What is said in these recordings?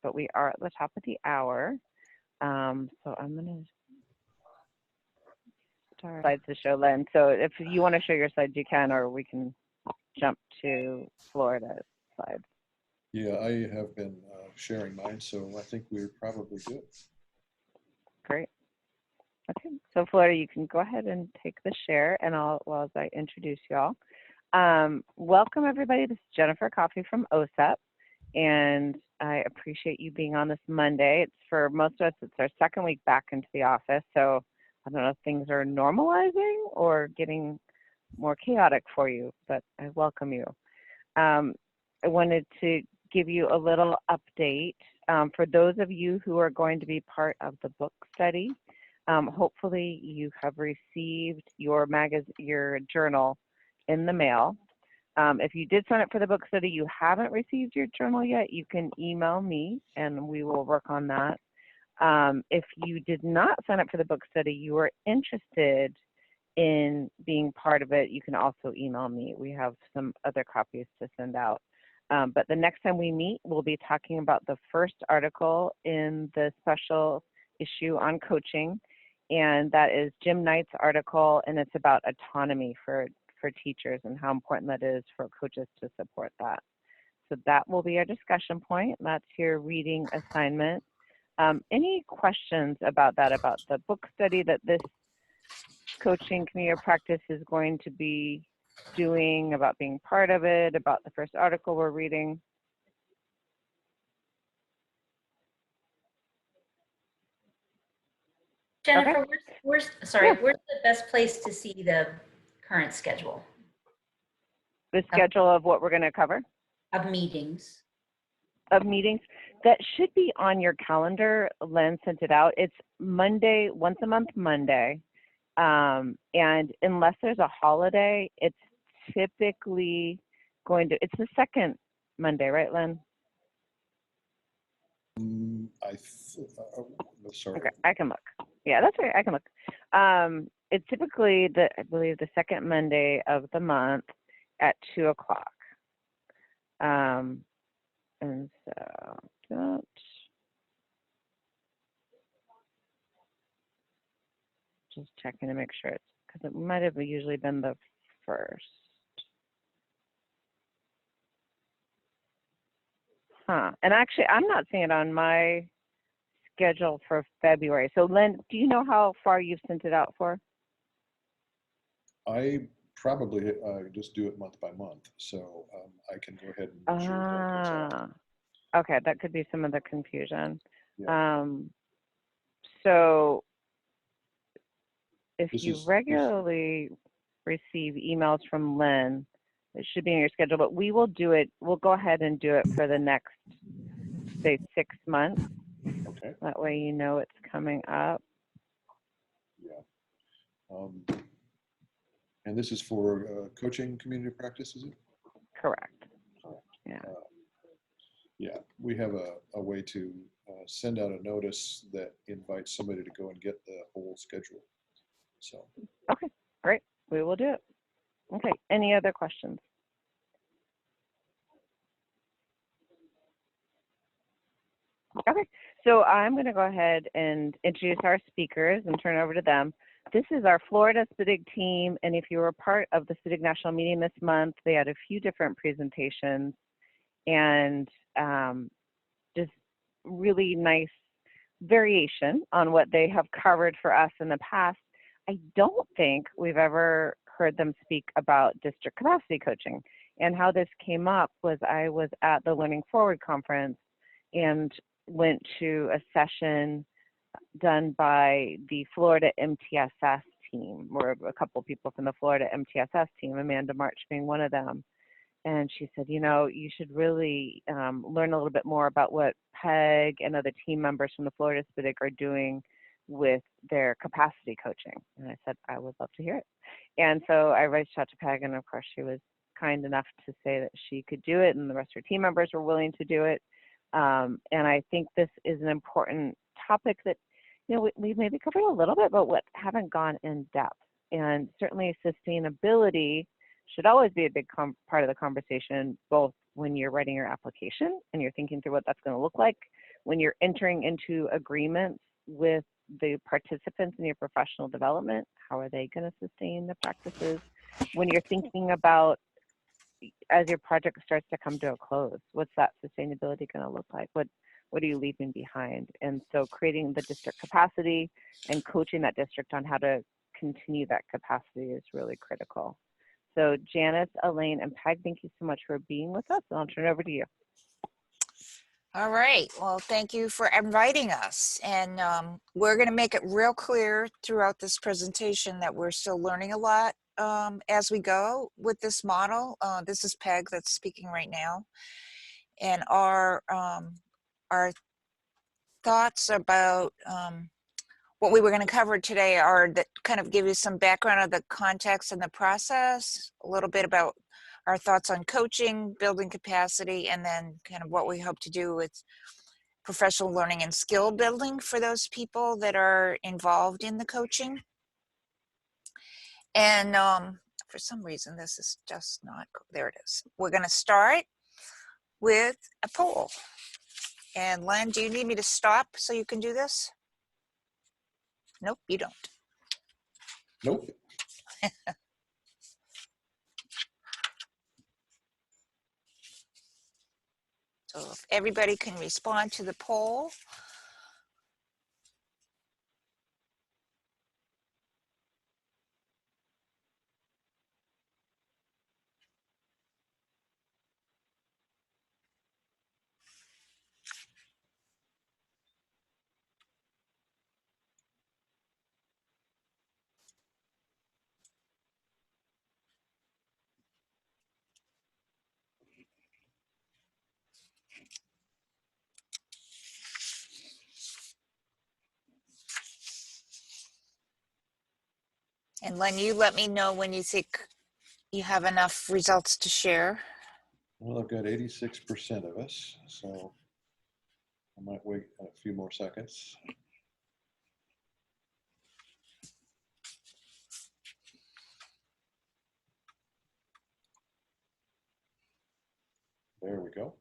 but we are at the top of the hour. So I'm going to start slides to show Len. So if you want to show your slides, you can, or we can jump to Florida's slides. Yeah, I have been sharing mine, so I think we're probably good. Great. Okay, so Florida, you can go ahead and take the share, and well, as I introduce y'all. Welcome everybody. This is Jennifer Coffey from OSEP, and I appreciate you being on this Monday. It's for most of us, it's our second week back into the office, so I don't know if things are normalizing or getting more chaotic for you, but I welcome you. I wanted to give you a little update for those of you who are going to be part of the book study. Hopefully you have received your journal in the mail. If you did sign up for the book study, you haven't received your journal yet, you can email me and we will work on that. If you did not sign up for the book study, you are interested in being part of it, you can also email me. We have some other copies to send out. But the next time we meet, we'll be talking about the first article in the special issue on coaching. And that is Jim Knight's article, and it's about autonomy for teachers and how important that is for coaches to support that. So that will be our discussion point. That's your reading assignment. Any questions about that, about the book study that this coaching community of practice is going to be doing, about being part of it, about the first article we're reading? Jennifer, Okay. where's the best place to see the current schedule? The schedule of what we're going to cover? Of meetings. Of meetings. That should be on your calendar. Len sent it out. It's Monday, once a month Monday. And unless there's a holiday, it's typically it's the second Monday, right, Len? Sorry. Okay, I can look. Yeah, that's right, I can look. It's typically, I believe, the second Monday of the month at 2 o'clock. And so, just checking to make sure it's, because it might have usually been the first. And actually, I'm not seeing it on my schedule for February. So Len, do you know how far you've sent it out for? I probably just do it month by month, so I can go ahead and share that goes out. Okay, that could be some of the confusion. Yeah. So if you regularly receive emails from Lynn, it should be in your schedule, but we will do it. We'll go ahead and do it for the next, say, 6 months. Okay. That way you know it's coming up. Yeah. And this is for coaching community practice, is it? Correct. Yeah. Yeah, we have a way to send out a notice that invites somebody to go and get the whole schedule. So. Okay, great. We will do it. Okay, any other questions? Okay, so I'm going to go ahead and introduce our speakers and turn it over to them. This is our Florida CIDIG team, and if you were part of the CIDIG National Meeting this month, they had a few different presentations and just really nice variation on what they have covered for us in the past. I don't think we've ever heard them speak about district capacity coaching. And how this came up was I was at the Learning Forward conference and went to a session done by the Florida MTSS team, or a couple people from the Florida MTSS team, Amanda March being one of them. And she said, you know, you should really learn a little bit more about what Peg and other team members from the Florida CIDIG are doing with their capacity coaching. And I said, I would love to hear it. And so I reached out to Peg, and of course she was kind enough to say that she could do it, and the rest of her team members were willing to do it. And I think this is an important topic that, you know, we've maybe covered a little bit, but what haven't gone in depth. And certainly sustainability should always be a big part of the conversation, both when you're writing your application and you're thinking through what that's going to look like, when you're entering into agreements with the participants in your professional development, how are they going to sustain the practices? When you're thinking about, as your project starts to come to a close, what's that sustainability going to look like? What are you leaving behind? And so creating the district capacity and coaching that district on how to continue that capacity is really critical. So Janice, Elaine, and Peg, thank you so much for being with us, and I'll turn it over to you. All right. Well, thank you for inviting us. And we're going to make it real clear throughout this presentation that we're still learning a lot as we go with this model. This is Peg that's speaking right now. And our thoughts about what we were going to cover today are that kind of give you some background of the context and the process, a little bit about our thoughts on coaching, building capacity, and then kind of what we hope to do with professional learning and skill building for those people that are involved in the coaching. And for some reason, this is just not, there it is. We're going to start with a poll. And Len, do you need me to stop so you can do this? Nope, you don't. Nope. So if everybody can respond to the poll. And Len, you let me know when you think you have enough results to share. Well, I've got 86% of us, so I might wait a few more seconds. There we go.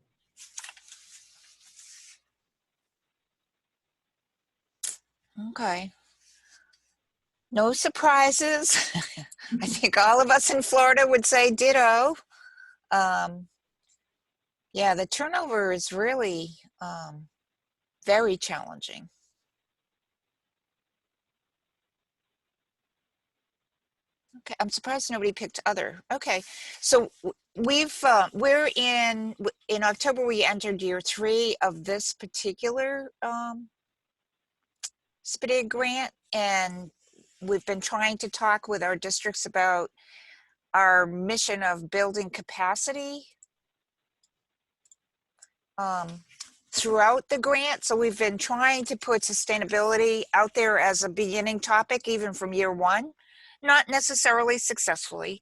Okay. No surprises. I think all of us in Florida would say ditto. Yeah, the turnover is really very challenging. Okay, I'm surprised nobody picked other. Okay, so we're in October. We entered year 3 of this particular SPID grant, and we've been trying to talk with our districts about our mission of building capacity throughout the grant. So we've been trying to put sustainability out there as a beginning topic, even from year 1, not necessarily successfully.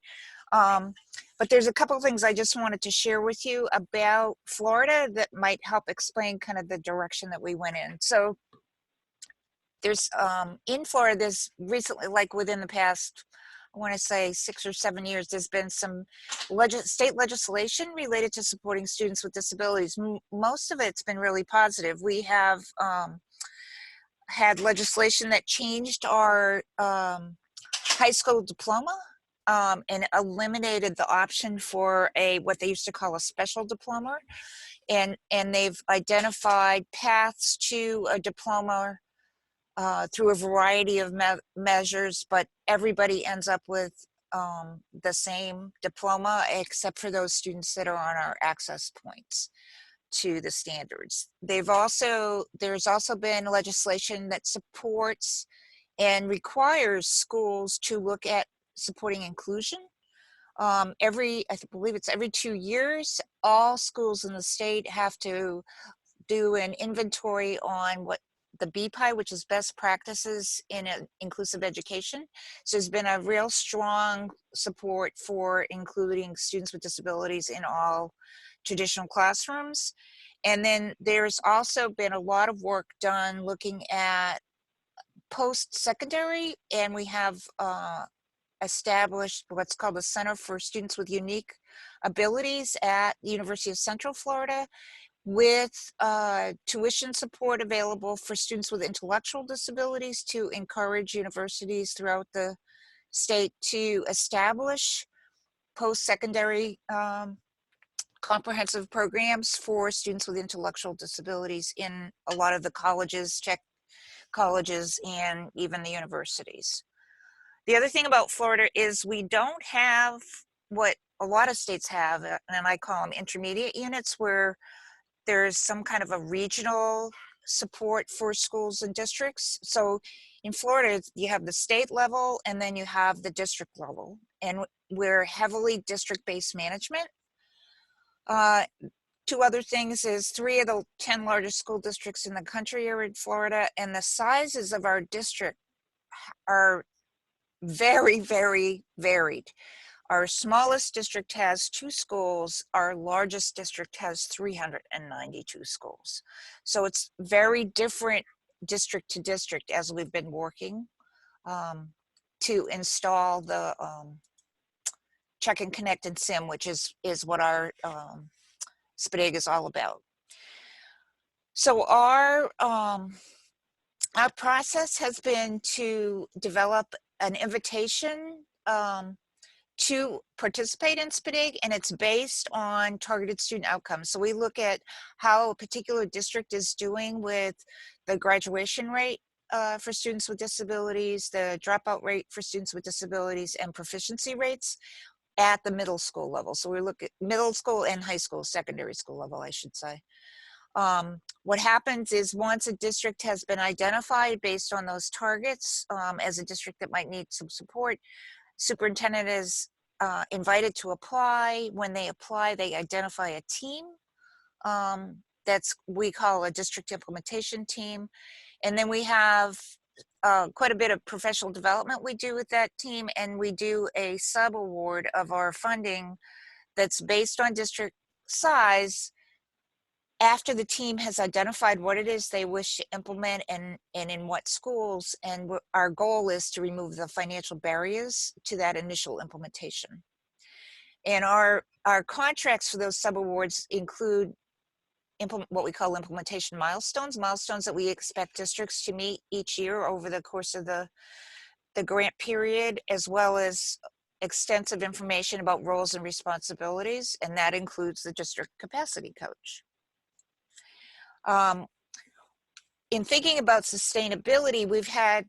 But there's a couple of things I just wanted to share with you about Florida that might help explain kind of the direction that we went in. So there's in Florida, there's recently, like within the past, I want to say 6 or 7 years, there's been some state legislation related to supporting students with disabilities. Most of it's been really positive. We have had legislation that changed our high school diploma and eliminated the option for what they used to call a special diploma. And they've identified paths to a diploma through a variety of measures, but everybody ends up with the same diploma except for those students that are on our access points to the standards. There's also been legislation that supports and requires schools to look at supporting inclusion. I believe it's every 2 years, all schools in the state have to do an inventory on what the BPI, which is best practices in inclusive education. So there's been a real strong support for including students with disabilities in all traditional classrooms. And then there's also been a lot of work done looking at post-secondary, and we have established what's called the Center for Students with Unique Abilities at the University of Central Florida, with tuition support available for students with intellectual disabilities to encourage universities throughout the state to establish post-secondary comprehensive programs for students with intellectual disabilities in a lot of the colleges, tech colleges, and even the universities. The other thing about Florida is we don't have what a lot of states have, and I call them intermediate units, where there's some kind of a regional support for schools and districts. So in Florida, you have the state level and then you have the district level, and we're heavily district-based management. Two other things is 3 of the 10 largest school districts in the country are in Florida, and the sizes of our district are very, very varied. Our smallest district has 2 schools. Our largest district has 392 schools. So it's very different district to district as we've been working to install the Check and Connect and SIM, which is what our SPDIG is all about. So our process has been to develop an invitation to participate in SPDIG, and it's based on targeted student outcomes. So we look at how a particular district is doing with the graduation rate for students with disabilities, the dropout rate for students with disabilities, and proficiency rates at the middle school level. So we look at middle school and high school, secondary school level, I should say. What happens is once a district has been identified based on those targets as a district that might need some support, superintendent is invited to apply. When they apply, they identify a team we call a district implementation team. And then we have quite a bit of professional development we do with that team, and we do a sub-award of our funding that's based on district size after the team has identified what it is they wish to implement and in what schools. And our goal is to remove the financial barriers to that initial implementation. And our contracts for those sub-awards include what we call implementation milestones that we expect districts to meet each year over the course of the grant period, as well as extensive information about roles and responsibilities, and that includes the district capacity coach. In thinking about sustainability, we've had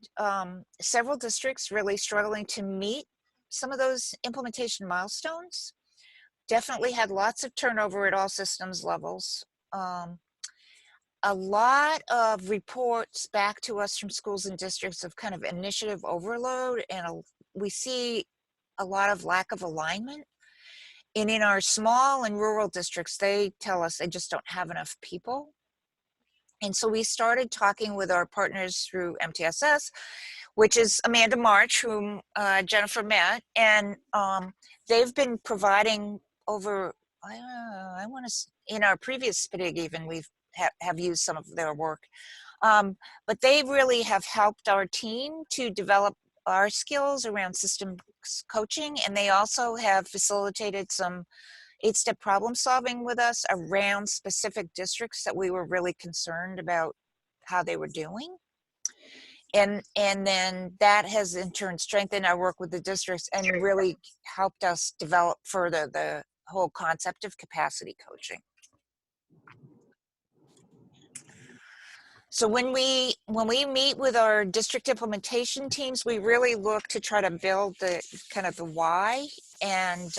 several districts really struggling to meet some of those implementation milestones. Definitely had lots of turnover at all systems levels. A lot of reports back to us from schools and districts of kind of initiative overload, and we see a lot of lack of alignment. And in our small and rural districts, they tell us they just don't have enough people. And so we started talking with our partners through MTSS, which is Amanda March, whom Jennifer met, and they've been providing over, I want to, in our previous SPDIG even, we've have used some of their work. But they really have helped our team to develop our skills around systems coaching, and they also have facilitated some 8-step problem solving with us around specific districts that we were really concerned about how they were doing. And then that has in turn strengthened our work with the districts and really helped us develop further the whole concept of capacity coaching. So when we meet with our district implementation teams, we really look to try to build the kind of the why. And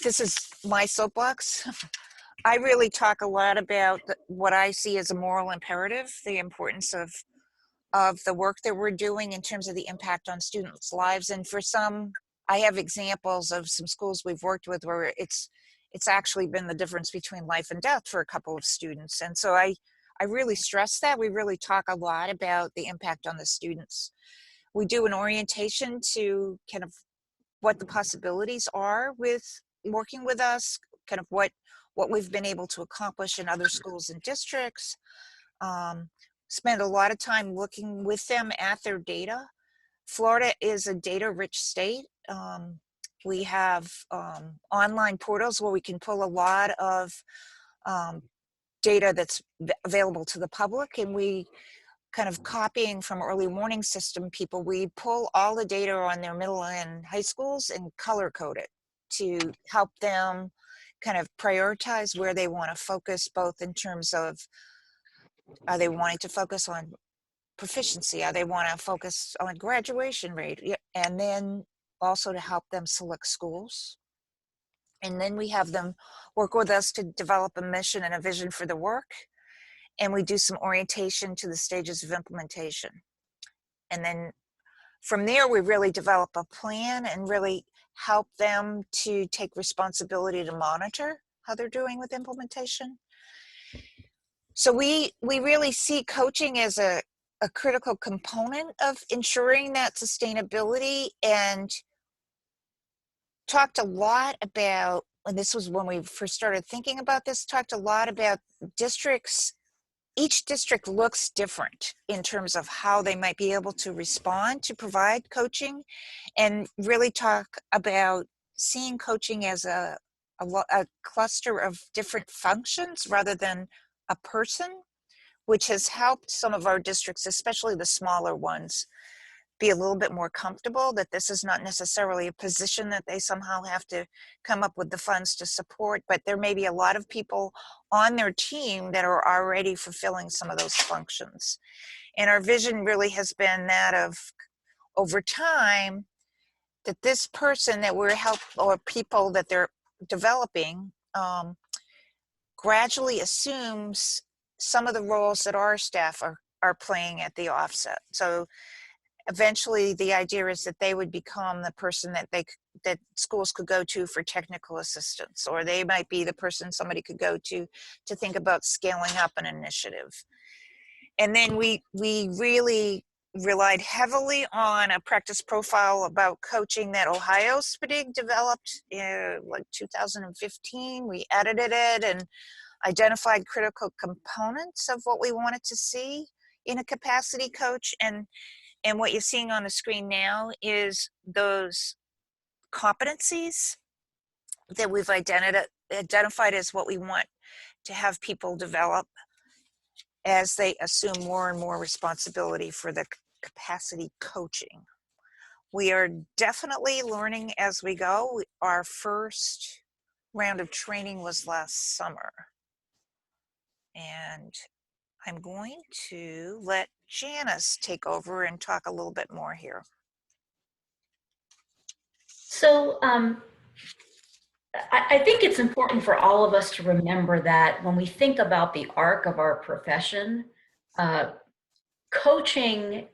this is my soapbox. I really talk a lot about what I see as a moral imperative, the importance of the work that we're doing in terms of the impact on students' lives. And for some, I have examples of some schools we've worked with where it's actually been the difference between life and death for a couple of students. And so I really stress that. We really talk a lot about the impact on the students. We do an orientation to kind of what the possibilities are with working with us, kind of what we've been able to accomplish in other schools and districts. Spend a lot of time looking with them at their data. Florida is a data-rich state. We have online portals where we can pull a lot of data that's available to the public, and we kind of copying from early warning system people, we pull all the data on their middle and high schools and color code it to help them kind of prioritize where they want to focus, both in terms of, are they wanting to focus on proficiency? Are they want to focus on graduation rate? And then also to help them select schools. And then we have them work with us to develop a mission and a vision for the work. And we do some orientation to the stages of implementation. And then from there, we really develop a plan and really help them to take responsibility to monitor how they're doing with implementation. So we really see coaching as a critical component of ensuring that sustainability, and talked a lot about, and this was when we first started thinking about this, talked a lot about districts. Each district looks different in terms of how they might be able to respond to provide coaching, and really talk about seeing coaching as a cluster of different functions rather than a person, which has helped some of our districts, especially the smaller ones, be a little bit more comfortable that this is not necessarily a position that they somehow have to come up with the funds to support, but there may be a lot of people on their team that are already fulfilling some of those functions. And our vision really has been that of, over time, that this person that we're helping, or people that they're developing, gradually assumes some of the roles that our staff are playing at the offset. So eventually the idea is that they would become the person that schools could go to for technical assistance, or they might be the person somebody could go to think about scaling up an initiative. And then we really relied heavily on a practice profile about coaching that Ohio SPDIG developed in like 2015. We edited it and identified critical components of what we wanted to see in a capacity coach. And what you're seeing on the screen now is those competencies that we've identified as what we want to have people develop as they assume more and more responsibility for the capacity coaching. We are definitely learning as we go. Our first round of training was last summer. And I'm going to let Janice take over and talk a little bit more here. So I think it's important for all of us to remember that when we think about the arc of our profession, coaching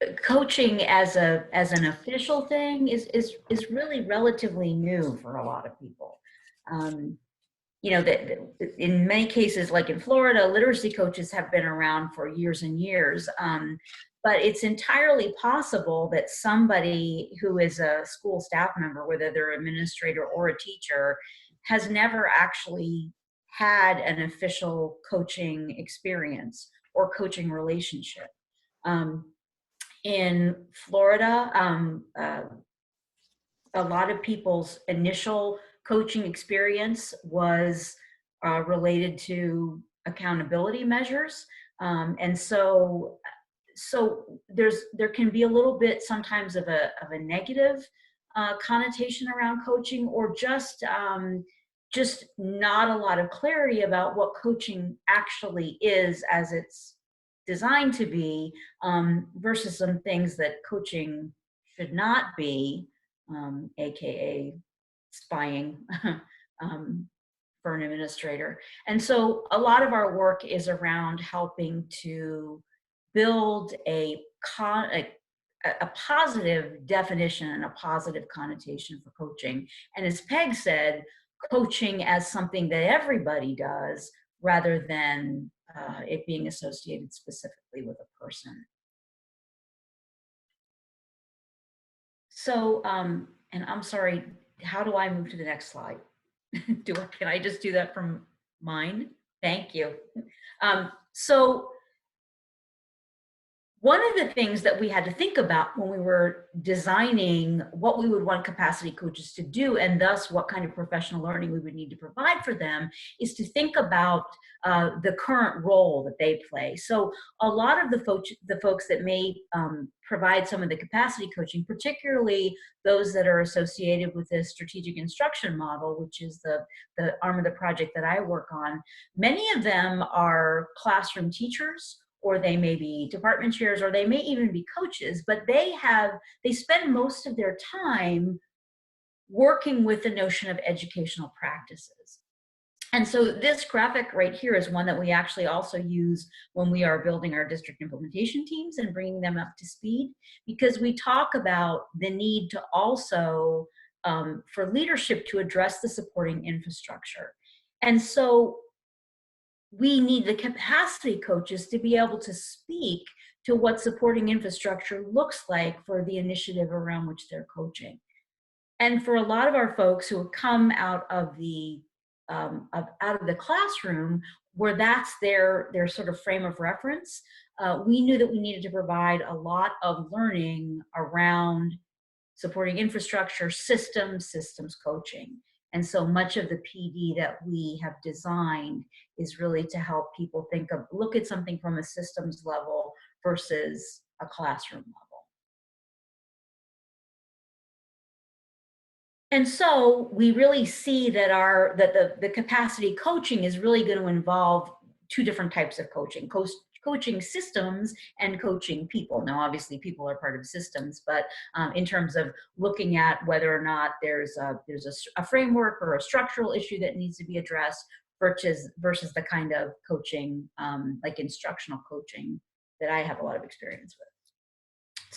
as an official thing is really relatively new for a lot of people. You know, that in many cases, like in Florida, literacy coaches have been around for years and years. But it's entirely possible that somebody who is a school staff member, whether they're an administrator or a teacher, has never actually had an official coaching experience or coaching relationship. In Florida, a lot of people's initial coaching experience was related to accountability measures. And so there can be a little bit sometimes of a negative connotation around coaching, or just not a lot of clarity about what coaching actually is as it's designed to be, versus some things that coaching should not be, aka spying for an administrator. And so a lot of our work is around helping to build a positive definition and a positive connotation for coaching. And as Peg said, coaching as something that everybody does, rather than it being associated specifically with a person. So, and I'm sorry, how do I move to the next slide? Can I just do that from mine? Thank you. So one of the things that we had to think about when we were designing what we would want capacity coaches to do, and thus what kind of professional learning we would need to provide for them, is to think about the current role that they play. So a lot of the folks that may provide some of the capacity coaching, particularly those that are associated with the strategic instruction model, which is the arm of the project that I work on, many of them are classroom teachers, or they may be department chairs, or they may even be coaches, but they spend most of their time working with the notion of educational practices. And so this graphic right here is one that we actually also use when we are building our district implementation teams and bringing them up to speed, because we talk about the need to also, for leadership to address the supporting infrastructure. And so we need the capacity coaches to be able to speak to what supporting infrastructure looks like for the initiative around which they're coaching. And for a lot of our folks who have come out of the classroom, where that's their sort of frame of reference, we knew that we needed to provide a lot of learning around supporting infrastructure, systems coaching. And so much of the PD that we have designed is really to help people look at something from a systems level versus a classroom level. And so we really see that the capacity coaching is really going to involve two different types of coaching. Coaching systems and coaching people. Now, obviously, people are part of systems, but in terms of looking at whether or not there's a framework or a structural issue that needs to be addressed versus the kind of coaching, like instructional coaching, that I have a lot of experience with.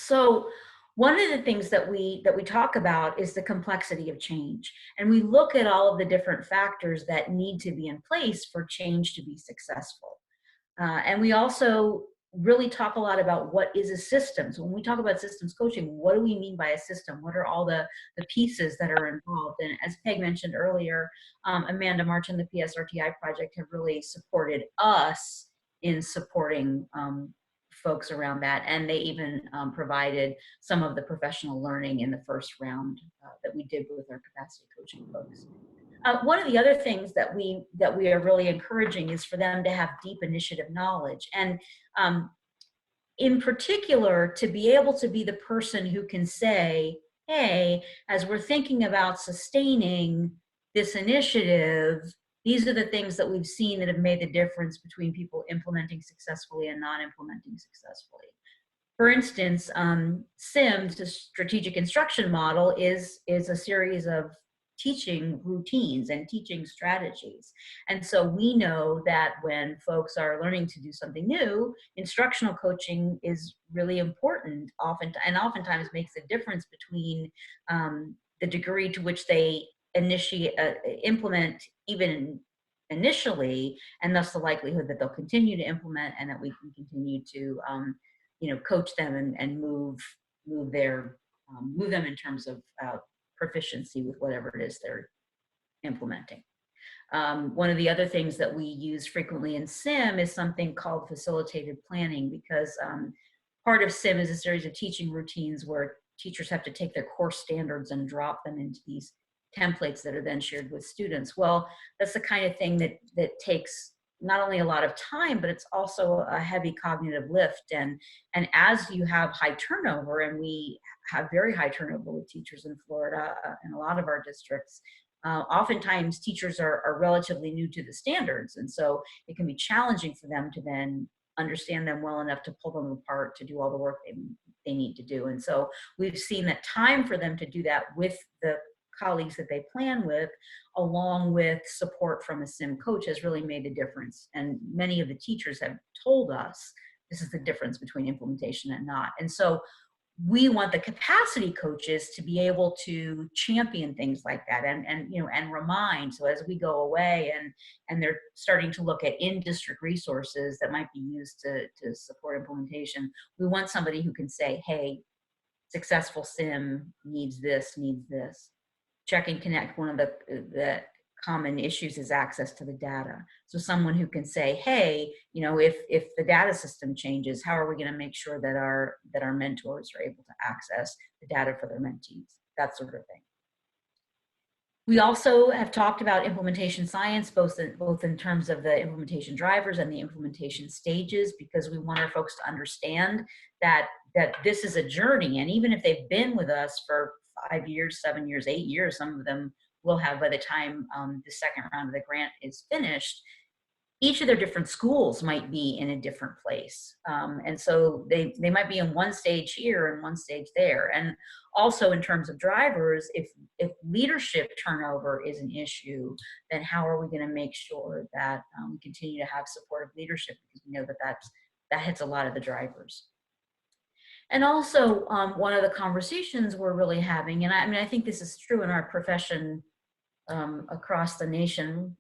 So one of the things that we talk about is the complexity of change. And we look at all of the different factors that need to be in place for change to be successful. And we also really talk a lot about what is a system. So when we talk about systems coaching, what do we mean by a system? What are all the pieces that are involved? And as Peg mentioned earlier, Amanda March and the PSRTI project have really supported us in supporting folks around that. And they even provided some of the professional learning in the first round that we did with our capacity coaching folks. One of the other things that we are really encouraging is for them to have deep initiative knowledge. And in particular, to be able to be the person who can say, hey, as we're thinking about sustaining this initiative, these are the things that we've seen that have made the difference between people implementing successfully and not implementing successfully. For instance, SIMS, the strategic instruction model, is a series of teaching routines and teaching strategies. And so we know that when folks are learning to do something new, instructional coaching is really important, oftentimes makes a difference between the degree to which they implement even initially, and thus the likelihood that they'll continue to implement, and that we can continue to coach them and move them in terms of proficiency with whatever it is they're implementing. One of the other things that we use frequently in SIM is something called facilitated planning, because part of SIM is a series of teaching routines where teachers have to take their course standards and drop them into these templates that are then shared with students. Well, that's the kind of thing that takes not only a lot of time, but it's also a heavy cognitive lift. And as you have high turnover, and we have very high turnover with teachers in Florida in a lot of our districts, oftentimes teachers are relatively new to the standards. And so it can be challenging for them to then understand them well enough to pull them apart to do all the work they need to do. And so we've seen that time for them to do that with the colleagues that they plan with, along with support from a SIM coach, has really made a difference. And many of the teachers have told us this is the difference between implementation and not. And so we want the capacity coaches to be able to champion things like that and remind. So as we go away and they're starting to look at in-district resources that might be used to support implementation, we want somebody who can say, hey, successful SIM needs this. Check and Connect, one of the common issues is access to the data. So someone who can say, hey, you know, if the data system changes, how are we going to make sure that our mentors are able to access the data for their mentees, that sort of thing. We also have talked about implementation science, both in terms of the implementation drivers and the implementation stages, because we want our folks to understand that this is a journey. And even if they've been with us for 5 years, 7 years, 8 years, some of them will have by the time the second round of the grant is finished, each of their different schools might be in a different place. And so they might be in one stage here and one stage there. And also in terms of drivers, if leadership turnover is an issue, then how are we going to make sure that we continue to have supportive leadership? Because we know that hits a lot of the drivers. And also one of the conversations we're really having, and I think this is true in our profession across the nation,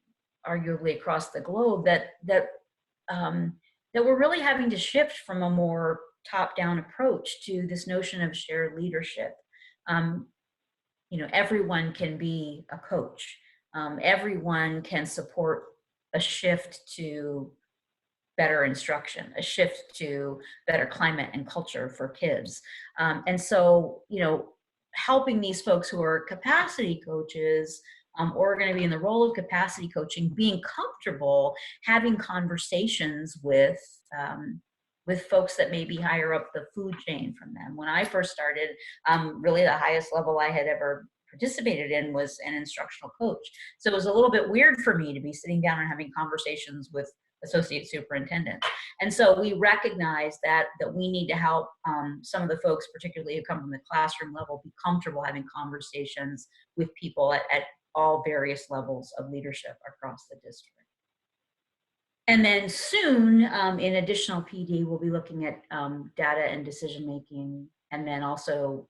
arguably across the globe, that we're really having to shift from a more top-down approach to this notion of shared leadership. You know, everyone can be a coach. Everyone can support a shift to better instruction, a shift to better climate and culture for kids. And so, you know, helping these folks who are capacity coaches or are going to be in the role of capacity coaching, being comfortable having conversations with folks that may be higher up the food chain from them. When I first started, really the highest level I had ever participated in was an instructional coach. So it was a little bit weird for me to be sitting down and having conversations with associate superintendents. And so we recognize that we need to help some of the folks, particularly who come from the classroom level, be comfortable having conversations with people at all various levels of leadership across the district. And then soon, in additional PD, we'll be looking at data and decision making, and then also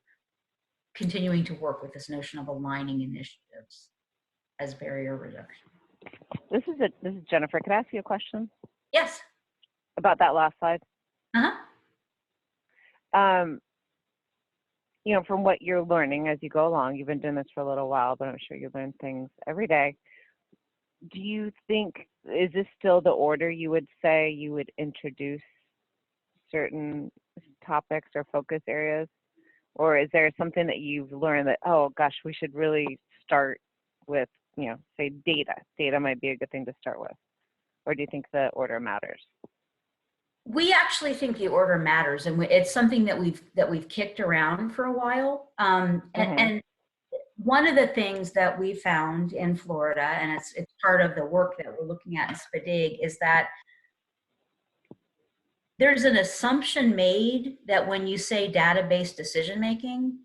continuing to work with this notion of aligning initiatives as barrier reduction. This is Jennifer. Could I ask you a question? Yes. About that last slide? You know, from what you're learning as you go along, you've been doing this for a little while, but I'm sure you learn things every day. Do you think, is this still the order you would say you would introduce certain topics or focus areas? Or is there something that you've learned that, oh gosh, we should really start with, you know, say data? Data might be a good thing to start with. Or do you think the order matters? We actually think the order matters, and it's something that we've kicked around for a while. And one of the things that we found in Florida, and it's part of the work that we're looking at in SPDIG, is that there's an assumption made that when you say data-based decision making,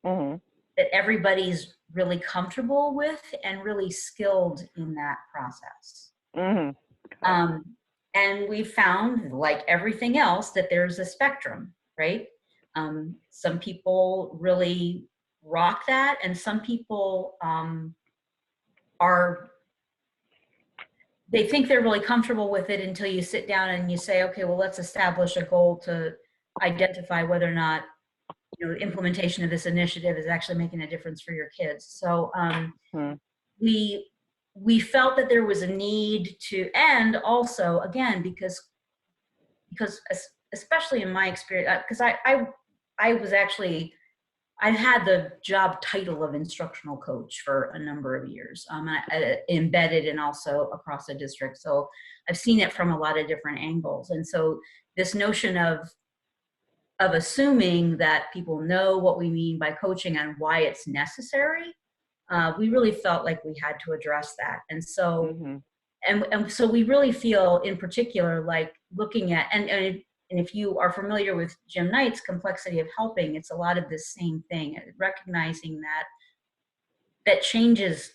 that everybody's really comfortable with and really skilled in that process. And we found, like everything else, that there's a spectrum, right? Some people really rock that, and some people they think they're really comfortable with it until you sit down and you say, okay, well, let's establish a goal to identify whether or not, you know, implementation of this initiative is actually making a difference for your kids. So we felt that there was a need to, and also, again, because especially in my experience, because I was actually, I've had the job title of instructional coach for a number of years, embedded and also across the district. So I've seen it from a lot of different angles. And so this notion of assuming that people know what we mean by coaching and why it's necessary, we really felt like we had to address that. And so, and so we really feel in particular, like looking at, and if you are familiar with Jim Knight's complexity of helping, it's a lot of this same thing, recognizing that change is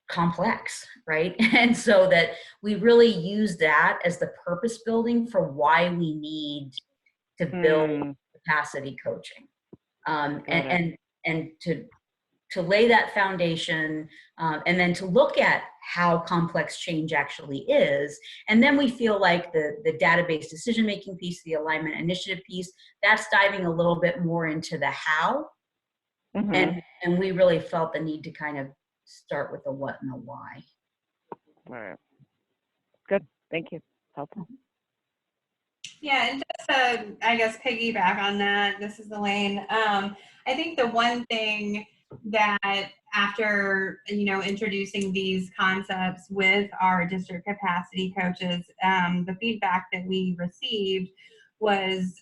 complex, right? And so that we really use that as the purpose building for why we need to build capacity coaching, and to lay that foundation, and then to look at how complex change actually is. And then we feel like the database decision-making piece, the alignment initiative piece, that's diving a little bit more into the how. And we really felt the need to kind of start with the what and the why. All right. Good. Thank you. Helpful. Yeah, and just to, I guess, piggyback on that, this is Elaine. I think the one thing that after, introducing these concepts with our district capacity coaches, the feedback that we received was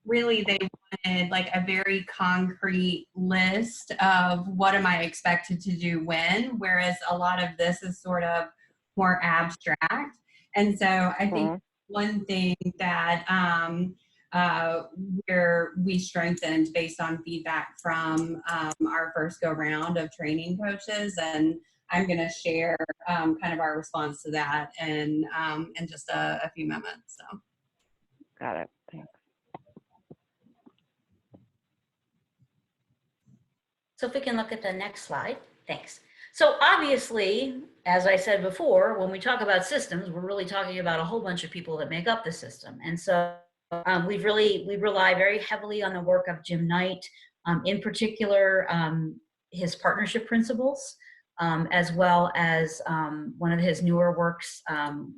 really they wanted like a very concrete list of what am I expected to do when, whereas a lot of this is sort of more abstract. And so I think one thing that where we strengthened based on feedback from our first go round of training coaches, and I'm going to share kind of our response to that in just a few moments. So. Got it. Thanks. So if we can look at the next slide, thanks. So obviously, as I said before, when we talk about systems, we're really talking about a whole bunch of people that make up the system. And so we rely very heavily on the work of Jim Knight, in particular, his partnership principles, as well as one of his newer works,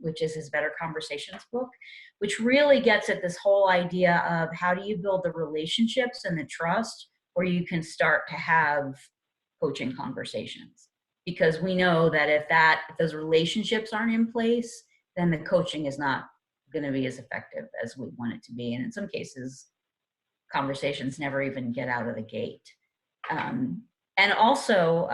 which is his Better Conversations book, which really gets at this whole idea of how do you build the relationships and the trust where you can start to have coaching conversations. Because we know that if those relationships aren't in place, then the coaching is not going to be as effective as we want it to be. And in some cases, conversations never even get out of the gate. And also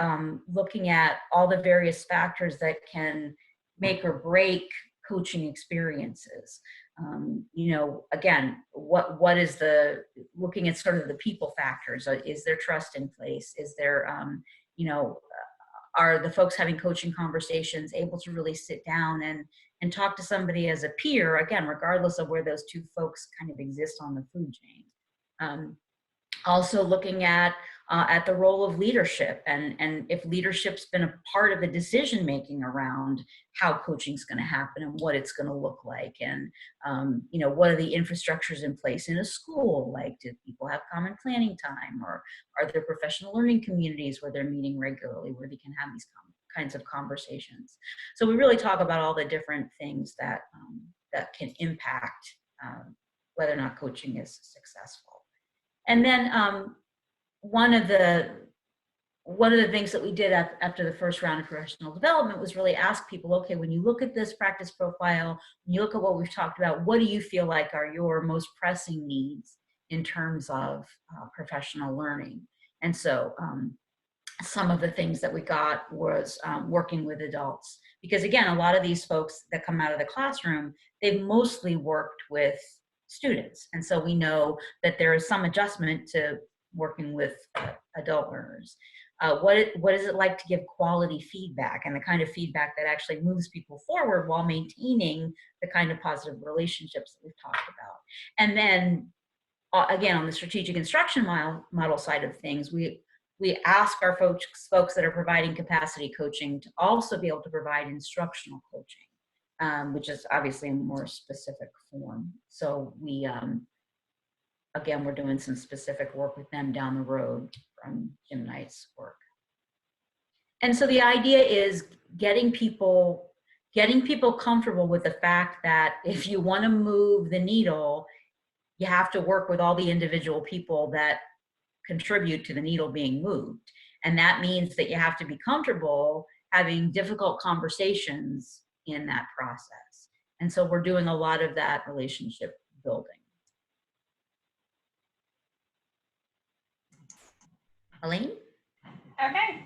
looking at all the various factors that can make or break coaching experiences. Again, what is looking at sort of the people factors? Is there trust in place? Is there, are the folks having coaching conversations able to really sit down and talk to somebody as a peer, again, regardless of where those two folks kind of exist on the food chain. Also looking at the role of leadership and if leadership's been a part of the decision making around how coaching is going to happen and what it's going to look like, and what are the infrastructures in place in a school? Like, do people have common planning time, or are there professional learning communities where they're meeting regularly where they can have these kinds of conversations? So we really talk about all the different things that can impact whether or not coaching is successful. And then one of the things that we did after the first round of professional development was really ask people, okay, when you look at this practice profile, when you look at what we've talked about, what do you feel like are your most pressing needs in terms of professional learning? And so some of the things that we got was working with adults. Because again, a lot of these folks that come out of the classroom, they've mostly worked with students. And so we know that there is some adjustment to working with adult learners. What is it like to give quality feedback, and the kind of feedback that actually moves people forward while maintaining the kind of positive relationships that we've talked about? And then again, on the strategic instruction model side of things, we ask our folks that are providing capacity coaching to also be able to provide instructional coaching, which is obviously a more specific form. So we, again, we're doing some specific work with them down the road from Jim Knight's work. And so the idea is getting people comfortable with the fact that if you want to move the needle, you have to work with all the individual people that contribute to the needle being moved. And that means that you have to be comfortable having difficult conversations in that process. And so we're doing a lot of that relationship building. Elaine? Okay.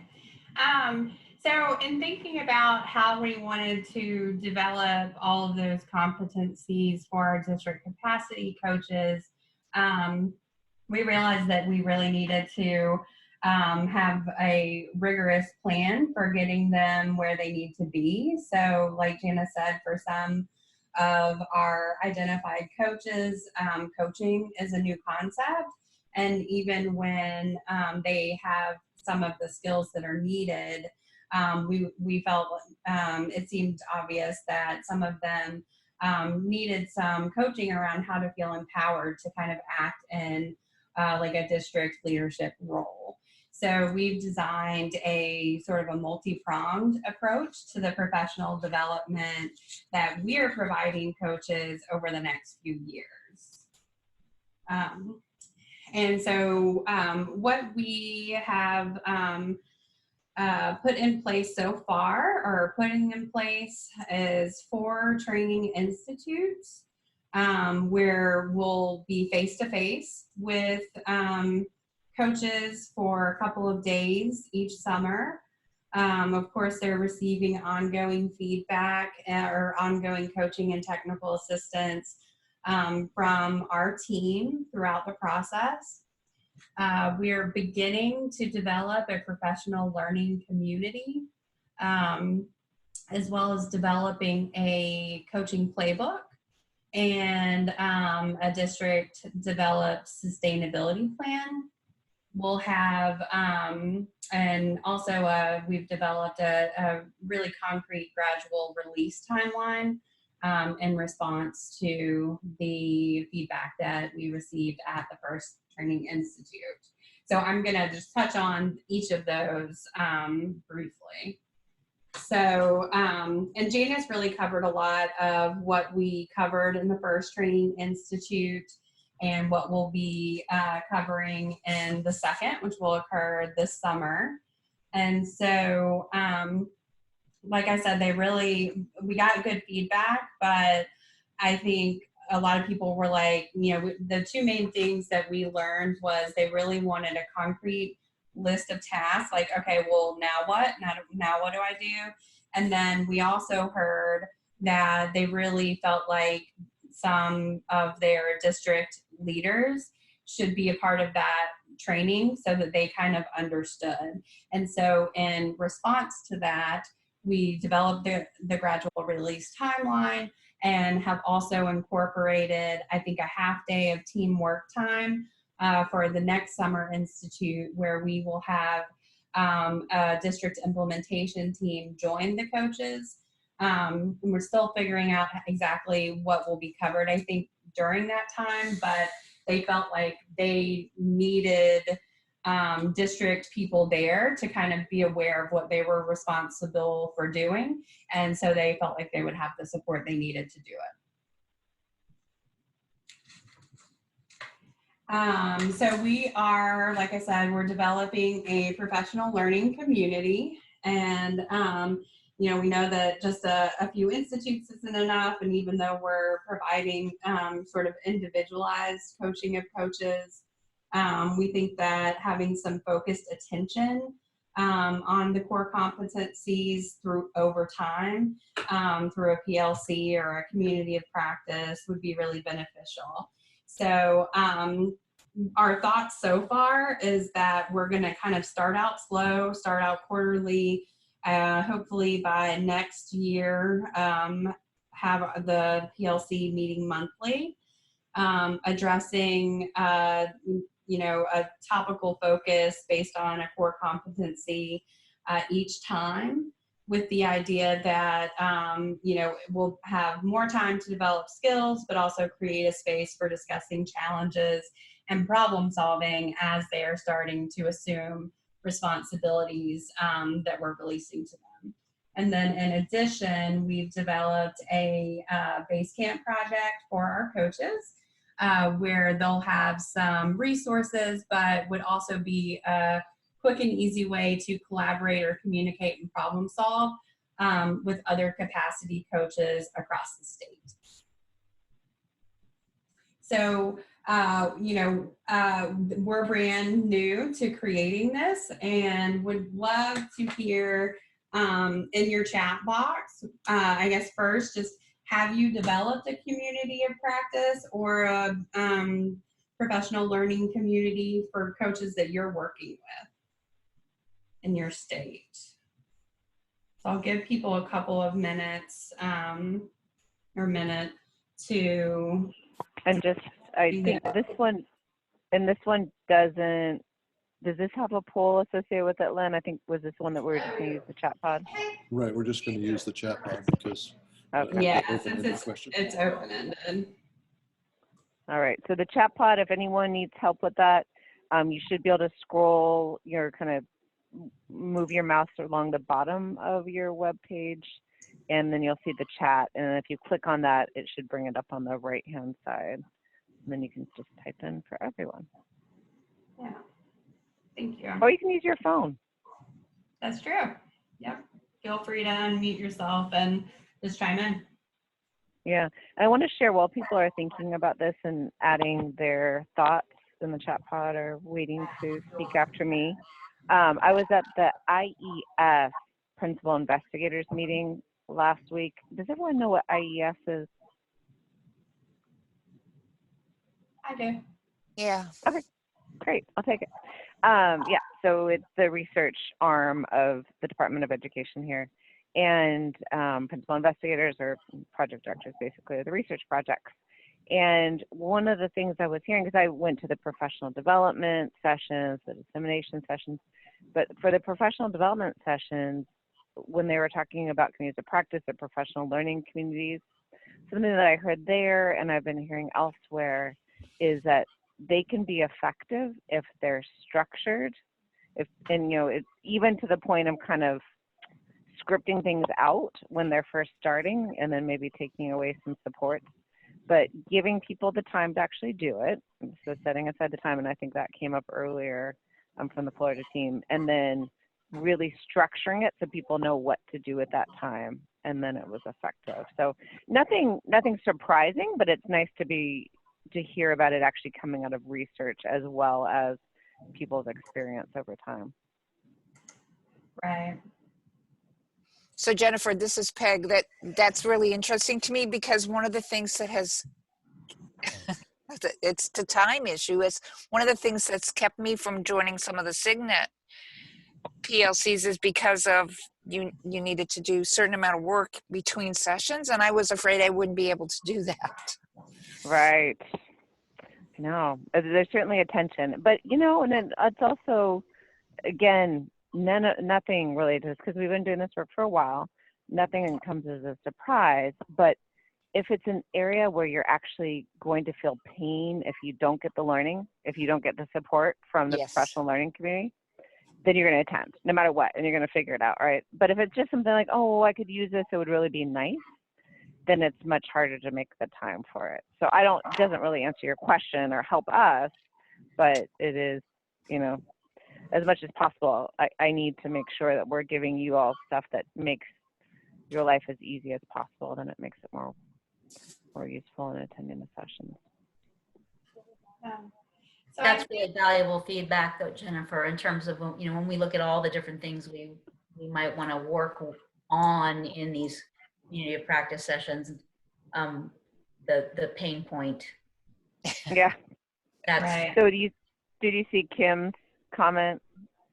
So in thinking about how we wanted to develop all of those competencies for our district capacity coaches, we realized that we really needed to have a rigorous plan for getting them where they need to be. So like Jana said, for some of our identified coaches, coaching is a new concept. And even when they have some of the skills that are needed, we felt it seemed obvious that some of them needed some coaching around how to feel empowered to kind of act in like a district leadership role. So we've designed a sort of a multi-pronged approach to the professional development that we're providing coaches over the next few years. And so what we have put in place so far, or putting in place, is 4 training institutes where we'll be face-to-face with coaches for a couple of days each summer. Of course, they're receiving ongoing feedback or ongoing coaching and technical assistance from our team throughout the process. We are beginning to develop a professional learning community, as well as developing a coaching playbook and a district developed sustainability plan. We'll have, and also we've developed a really concrete gradual release timeline in response to the feedback that we received at the first Training Institute. So I'm gonna just touch on each of those briefly. So, and Janice really covered a lot of what we covered in the first Training Institute and what we'll be covering in the second, which will occur this summer. And so, like I said, we got good feedback, but I think a lot of people were like, you know, the 2 main things that we learned was they really wanted a concrete list of tasks, like, okay, well, now what? Now what do I do? And then we also heard that they really felt like some of their district leaders should be a part of that training so that they kind of understood. And so in response to that, we developed the gradual release timeline and have also incorporated, I think, a half day of teamwork time for the next summer institute, where we will have a district implementation team join the coaches. And we're still figuring out exactly what will be covered, I think, during that time, but they felt like they needed district people there to kind of be aware of what they were responsible for doing. And so they felt like they would have the support they needed to do it. So we are, like I said, we're developing a professional learning community. And, you know, we know that just a few institutes isn't enough. And even though we're providing sort of individualized coaching of coaches, we think that having some focused attention on the core competencies over time through a PLC or a community of practice would be really beneficial. So our thoughts so far is that we're going to kind of start out slow, start out quarterly, hopefully by next year have the PLC meeting monthly, addressing you know, a topical focus based on a core competency each time, with the idea that, you know, we'll have more time to develop skills, but also create a space for discussing challenges and problem solving as they are starting to assume responsibilities that we're releasing to them. And then in addition, we've developed a base camp project for our coaches, where they'll have some resources, but would also be a quick and easy way to collaborate or communicate and problem solve with other capacity coaches across the state. So, you know, we're brand new to creating this and would love to hear in your chat box, I guess first, just have you developed a community of practice or a professional learning community for coaches that you're working with in your state? So I'll give people a couple of minutes or minute to. And just, I think this one, and this one doesn't, does this have a poll associated with it, Lynn? I think, was this one that we were just going to use the chat pod? Right, we're just going to use the chat pod because Okay. Yeah, open-ended since question. it's open-ended. All right. So the chat pod, if anyone needs help with that, You should be able to scroll your move your mouse along the bottom of your web page, and then you'll see the chat. And if you click on that, it should bring it up on the right-hand side. And then you can just type in for everyone. Yeah. Thank you. Or you can use your phone. That's true. Yep. Feel free to unmute yourself and just chime in. Yeah. I want to share while people are thinking about this and adding their thoughts in the chat pod or waiting to speak after me. I was at the IES Principal Investigators meeting last week. Does everyone know what IES is? I do. Yeah. Okay, great. I'll take it. Yeah, so it's the research arm of the Department of Education here. And principal investigators or project directors basically are the research projects. And one of the things I was hearing, because I went to the professional development sessions, the dissemination sessions, but for the professional development sessions, when they were talking about communities of practice or professional learning communities, something that I heard there and I've been hearing elsewhere is that they can be effective if they're structured, and it's even to the point of kind of scripting things out when they're first starting and then maybe taking away some support, but giving people the time to actually do it. So setting aside the time, and I think that came up earlier from the Florida team, and then really structuring it so people know what to do at that time, and then it was effective. So nothing surprising, but it's nice to hear about it actually coming out of research as well as people's experience over time. Right. So Jennifer, this is Peg. That's really interesting to me, because one of the things that has, it's the time issue, is one of the things that's kept me from joining some of the Signet PLCs is because of you needed to do a certain amount of work between sessions, and I was afraid I wouldn't be able to do that. Right. No, there's certainly a tension, but and it's also, again, nothing related to this, because we've been doing this work for a while. Nothing comes as a surprise, but if it's an area where you're actually going to feel pain if you don't get the learning, if you don't get the support from the Yes. professional learning community, then you're going to attend no matter what, and you're going to figure it out, right? But if it's just something like, oh, I could use this, it would really be nice, then it's much harder to make the time for it. So doesn't really answer your question or help us, but it is, as much as possible, I need to make sure that we're giving you all stuff that makes your life as easy as possible, then it makes it more useful in attending the sessions. So That's really valuable feedback, though, Jennifer, in terms of, when we look at all the different things we might want to work on in these community of practice sessions, the pain point. Yeah. That's right. So did you see Kim's comment,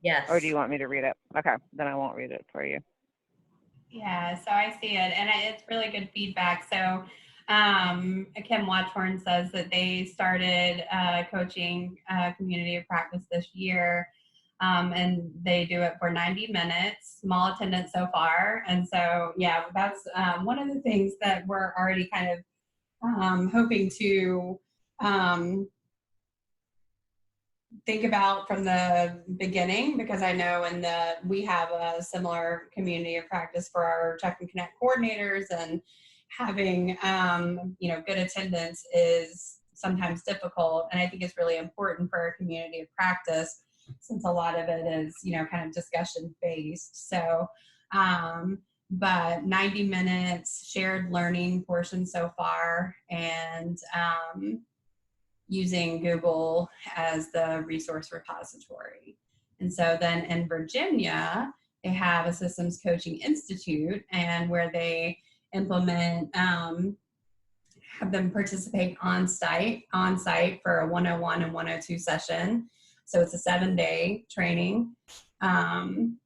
yes. or do you want me to read it? Okay, then I won't read it for you. Yeah, so I see it, and it's really good feedback. So Kim Watchhorn says that they started coaching community of practice this year, and they do it for 90 minutes, small attendance so far. And so, yeah, that's one of the things that we're already kind of hoping to think about from the beginning, because I know we have a similar community of practice for our Check and Connect coordinators, and having good attendance is sometimes difficult, and I think it's really important for our community of practice, since a lot of it is kind of discussion based. So but 90 minutes shared learning portion so far, and using Google as the resource repository. And so then in Virginia, they have a Systems Coaching Institute, and where they implement, have them participate on site for a 101 and 102 session. So it's a 7-day training. And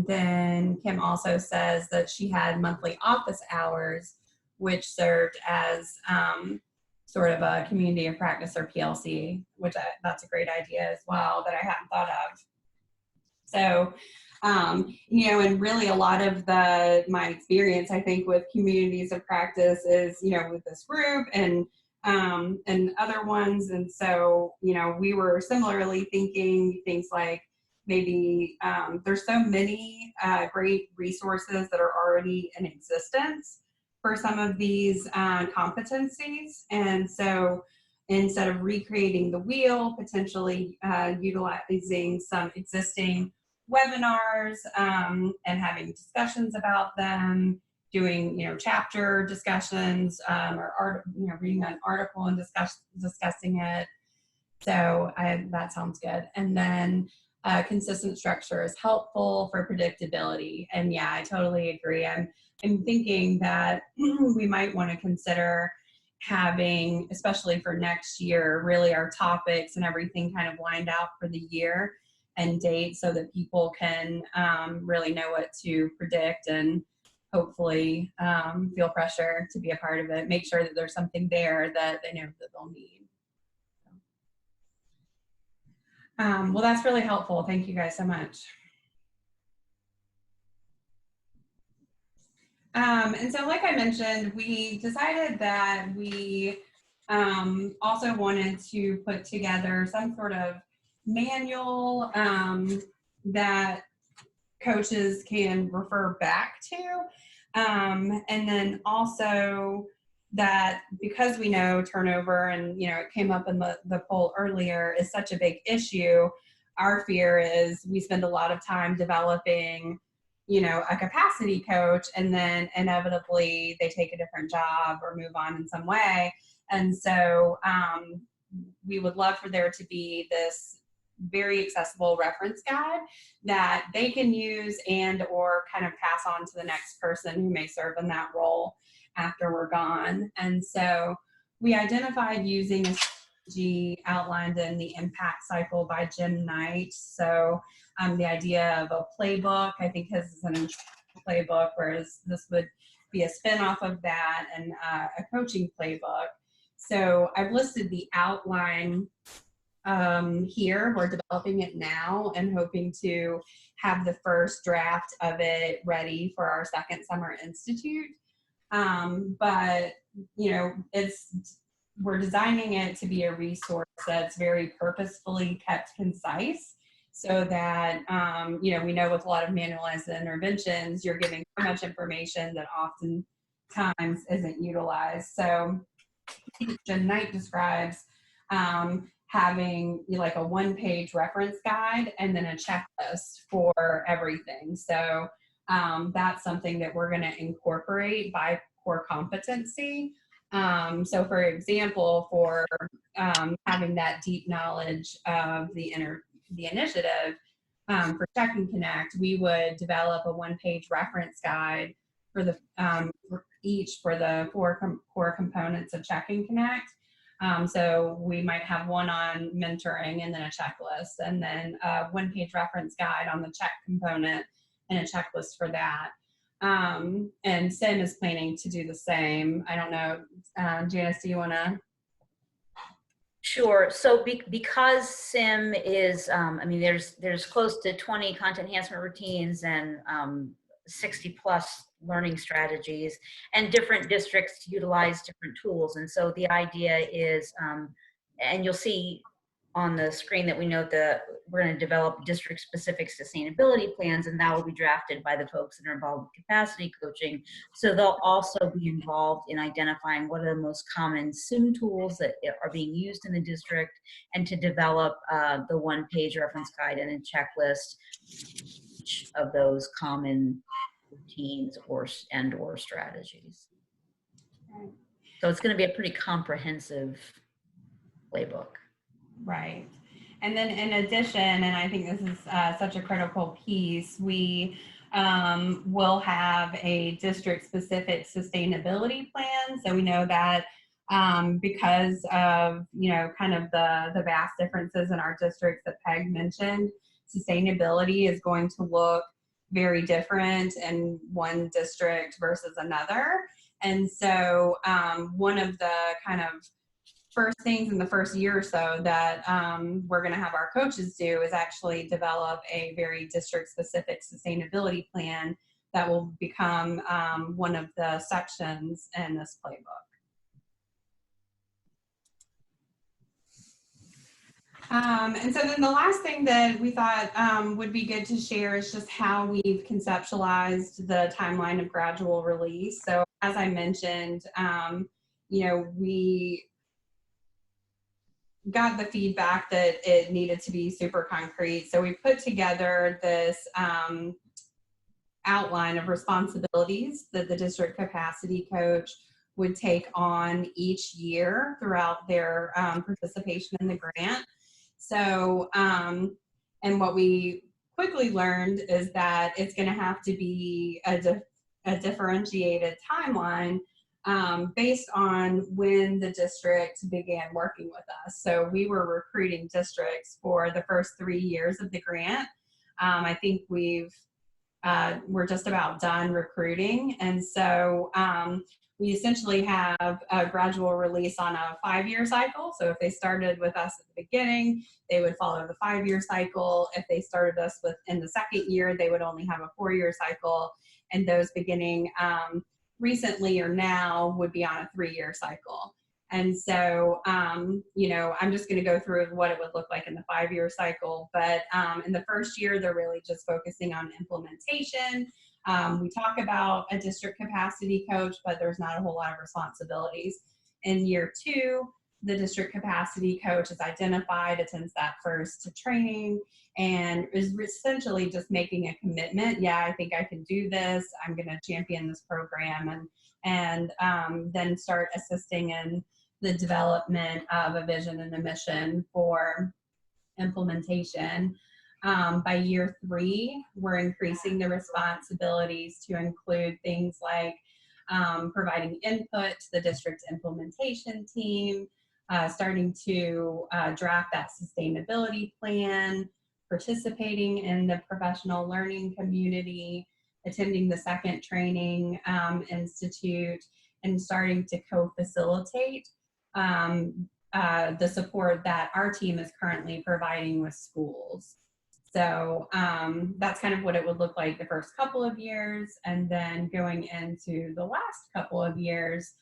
then Kim also says that she had monthly office hours, which served as sort of a community of practice, or PLC, which that's a great idea as well that I hadn't thought of. So, and really a lot of my experience, I think, with communities of practice is, with this group, and and other ones. And so, you know, we were similarly thinking things like maybe there's so many great resources that are already in existence for some of these competencies. And so instead of recreating the wheel, potentially utilizing some existing webinars and having discussions about them, doing, you know, chapter discussions or you know, reading an article and discussing it. So that sounds good. And then consistent structure is helpful for predictability. And yeah, I totally agree. I'm thinking that we might want to consider having, especially for next year, really our topics and everything kind of lined out for the year and dates so that people can really know what to predict and hopefully feel pressure to be a part of it. Make sure that there's something there that they know that they'll need. Well, that's really helpful. Thank you guys so much. And so like I mentioned, we decided that we also wanted to put together some sort of manual that coaches can refer back to. And then also that because we know turnover, and you know, it came up in the poll earlier, is such a big issue, our fear is we spend a lot of time developing, you know, a capacity coach, and then inevitably they take a different job or move on in some way. And so we would love for there to be this very accessible reference guide that they can use and or kind of pass on to the next person who may serve in that role after we're gone. And so we identified using a strategy outlined in the Impact Cycle by Jim Knight. So the idea of a playbook, I think his is an playbook, whereas this would be a spin-off of that, and a coaching playbook. So I've listed the outline here. We're developing it now and hoping to have the first draft of it ready for our second summer institute. But you know, we're designing it to be a resource that's very purposefully kept concise, so that you know, we know with a lot of manualized interventions, you're giving so much information that oftentimes isn't utilized. So Jen Knight describes having like a one-page reference guide and then a checklist for everything. So that's something that we're going to incorporate by core competency. So for example, for having that deep knowledge of the initiative, for Check and Connect, we would develop a one-page reference guide for the for the four core components of Check and Connect. So we might have one on mentoring and then a checklist, and then a one-page reference guide on the check component and a checklist for that. And Sim is planning to do the same. I don't know, Janice, do you want to? Sure. So because SIM is, I mean, there's close to 20 content enhancement routines and 60 plus learning strategies, and different districts utilize different tools. And so the idea is, and you'll see on the screen that we know that we're going to develop district specific sustainability plans, and that will be drafted by the folks that are involved with capacity coaching. So they'll also be involved in identifying what are the most common SIM tools that are being used in the district, and to develop the one-page reference guide and a checklist each of those common routines or strategies. So it's going to be a pretty comprehensive playbook. Right. And then in addition, and I think this is such a critical piece, we will have a district-specific sustainability plan. So we know that because of, you know, kind of the vast differences in our districts that Peg mentioned, sustainability is going to look very different in one district versus another. And so one of the kind of first things in the first year or so that we're going to have our coaches do is actually develop a very district-specific sustainability plan that will become one of the sections in this playbook. And so then the last thing that we thought would be good to share is just how we've conceptualized the timeline of gradual release. So as I mentioned, we got the feedback that it needed to be super concrete. So we put together this outline of responsibilities that the district capacity coach would take on each year throughout their participation in the grant. So, and what we quickly learned is that it's going to have to be a differentiated timeline based on when the district began working with us. So we were recruiting districts for the first 3 years of the grant. I think we're just about done recruiting. And so we essentially have a gradual release on a 5-year cycle. So if they started with us at the beginning, they would follow the 5-year cycle. If they started us in the second year, they would only have a 4-year cycle. And those beginning recently or now would be on a 3-year cycle. And so, I'm just going to go through what it would look like in the 5-year cycle. But in the first year, they're really just focusing on implementation. We talk about a district capacity coach, but there's not a whole lot of responsibilities. In year 2, the district capacity coach is identified, attends that first training, and is essentially just making a commitment. Yeah, I think I can do this. I'm going to champion this program, and then start assisting in the development of a vision and a mission for implementation. By year 3, we're increasing the responsibilities to include things like providing input to the district's implementation team, starting to draft that sustainability plan, participating in the professional learning community, attending the second training institute, and starting to co-facilitate the support that our team is currently providing with schools. So that's kind of what it would look like the first couple of years. And then going into the last couple of years,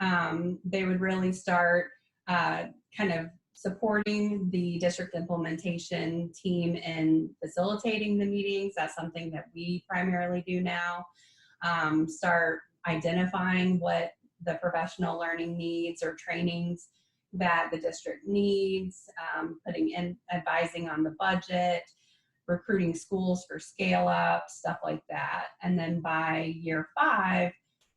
they would really start kind of supporting the district implementation team in facilitating the meetings. That's something that we primarily do now. Start identifying what the professional learning needs or trainings that the district needs, putting in, advising on the budget, recruiting schools for scale up, stuff like that. And then by year 5,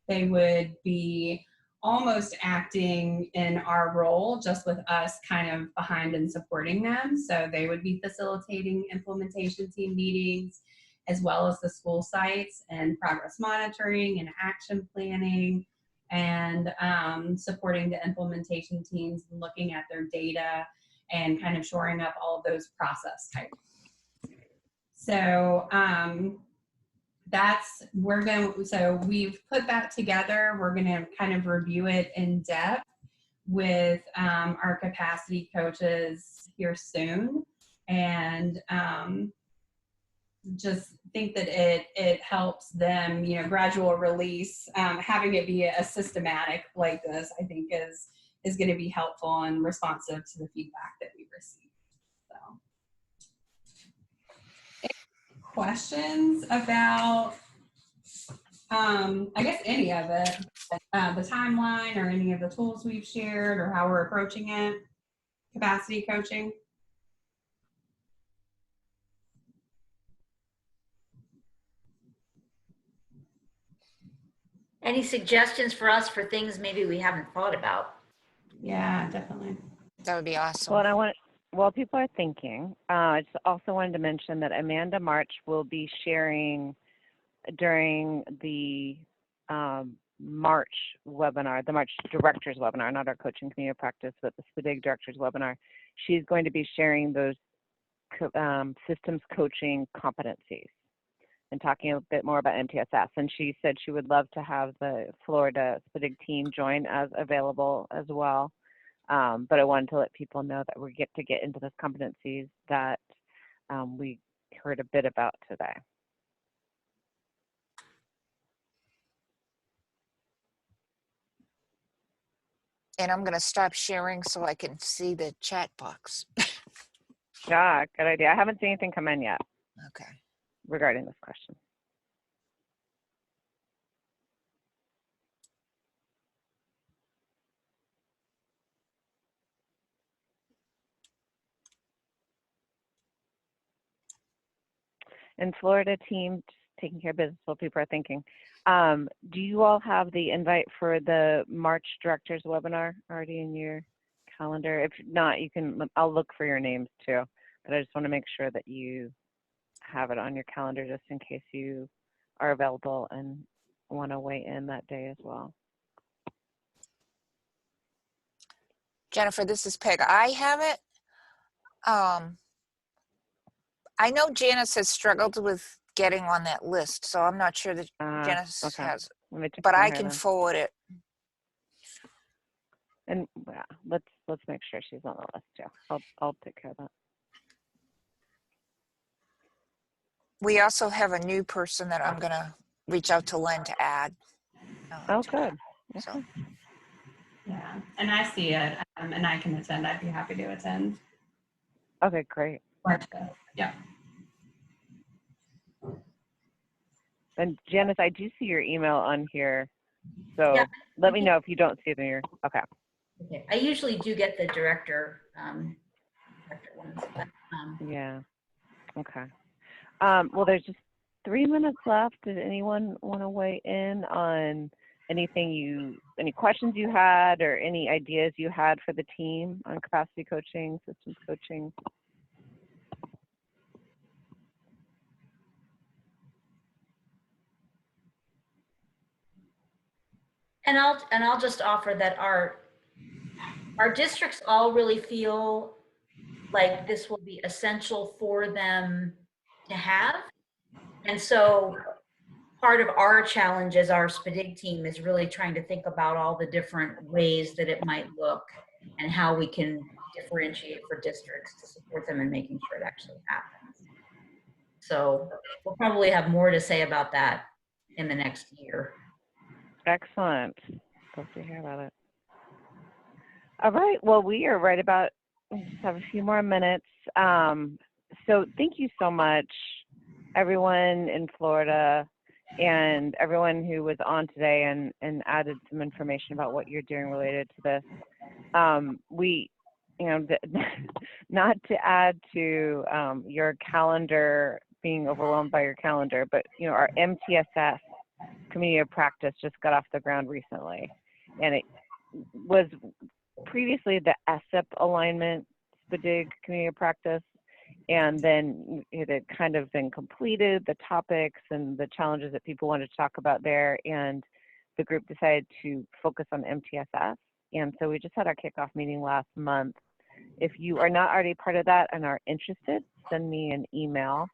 they would be almost acting in our role, just with us kind of behind and supporting them. So they would be facilitating implementation team meetings, as well as the school sites and progress monitoring and action planning, and supporting the implementation teams, looking at their data and kind of shoring up all of those process types. So so we've put that together. We're going to kind of review it in depth with our capacity coaches here soon, and just think that it helps them, gradual release, having it be a systematic like this, I think is going to be helpful and responsive to the feedback that we received. So, any questions about, I guess any of it, the timeline or any of the tools we've shared or how we're approaching it, capacity coaching? Any suggestions for us for things maybe we haven't thought about? Yeah, definitely. That would be awesome. Well, and while people are thinking, I just also wanted to mention that Amanda March will be sharing during the March webinar, the March Directors webinar, not our coaching community practice, but the SPDIG Directors webinar. She's going to be sharing those systems coaching competencies and talking a bit more about MTSS. And she said she would love to have the Florida SPDIG team join as available as well. But I wanted to let people know that we get into those competencies that we heard a bit about today. And I'm going to stop sharing so I can see the chat box. Yeah, good idea. I haven't seen anything come in yet Okay. regarding this question. And Florida team, just taking care of business while people are thinking. Do you all have the invite for the March directors webinar already in your calendar? If not, you can, I'll look for your names too, but I just want to make sure that you have it on your calendar just in case you are available and want to weigh in that day as well. Jennifer, this is Peg. I have it. I know Janice has struggled with getting on that list, so I'm not sure that Janice Okay. has, Let me check but on I her can then. forward it. And yeah, let's make sure she's on the list too. I'll take care of that. We also have a new person that I'm gonna reach out to Len to add. Oh, To good. that. So Okay. Yeah, and I see it, and I can attend. I'd be happy to attend. Okay, great. Yeah. And Janice, I do see your email on here, so Yeah. let me know if you don't see it in your. Okay. Okay. I usually do get the director ones, but Yeah. Okay. Well, there's just 3 minutes left. Did anyone want to weigh in on any questions you had, or any ideas you had for the team on capacity coaching, systems coaching? and I'll just offer that our districts all really feel like this will be essential for them to have. And so part of our challenge as our SPDIG team is really trying to think about all the different ways that it might look and how we can differentiate for districts to support them in making sure it actually happens. So we'll probably have more to say about that in the next year. Excellent. Love to hear about it. All right. Well, we are right about, we just have a few more minutes. So thank you so much, everyone in Florida and everyone who was on today and added some information about what you're doing related to this. We, you know, not to add to your calendar being overwhelmed by your calendar, but, you know, our MTSS community of practice just got off the ground recently. And it was previously the ESIP alignment, SPDIG community of practice, and then it had kind of been completed, the topics and the challenges that people wanted to talk about there, and the group decided to focus on MTSS. And so we just had our kickoff meeting last month. If you are not already part of that and are interested, send me an email.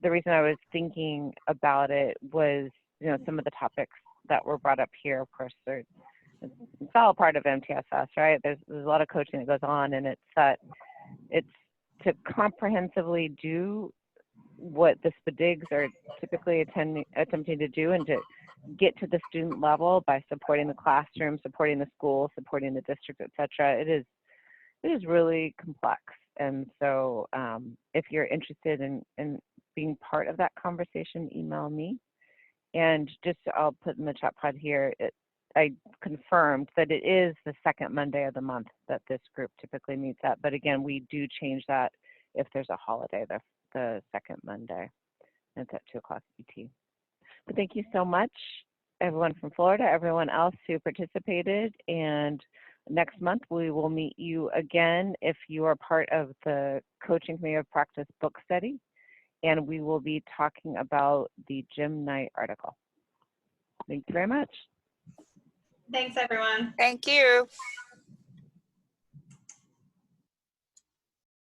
The reason I was thinking about it was, you know, some of the topics that were brought up here, of course, it's all part of MTSS, right? There's a lot of coaching that goes on, and it's to comprehensively do what the SPDIGs are typically attempting to do, and to get to the student level by supporting the classroom, supporting the school, supporting the district, et cetera. It is really complex. And so if you're interested in being part of that conversation, email me. And just, I'll put in the chat pod here, I confirmed that it is the second Monday of the month that this group typically meets at. But again, we do change that if there's a holiday, the second Monday. It's at 2 o'clock ET. But thank you so much, everyone from Florida, everyone else who participated. And next month, we will meet you again if you are part of the Coaching Community of Practice book study. And we will be talking about the Jim Knight article. Thank you very much. Thanks, everyone. thank you.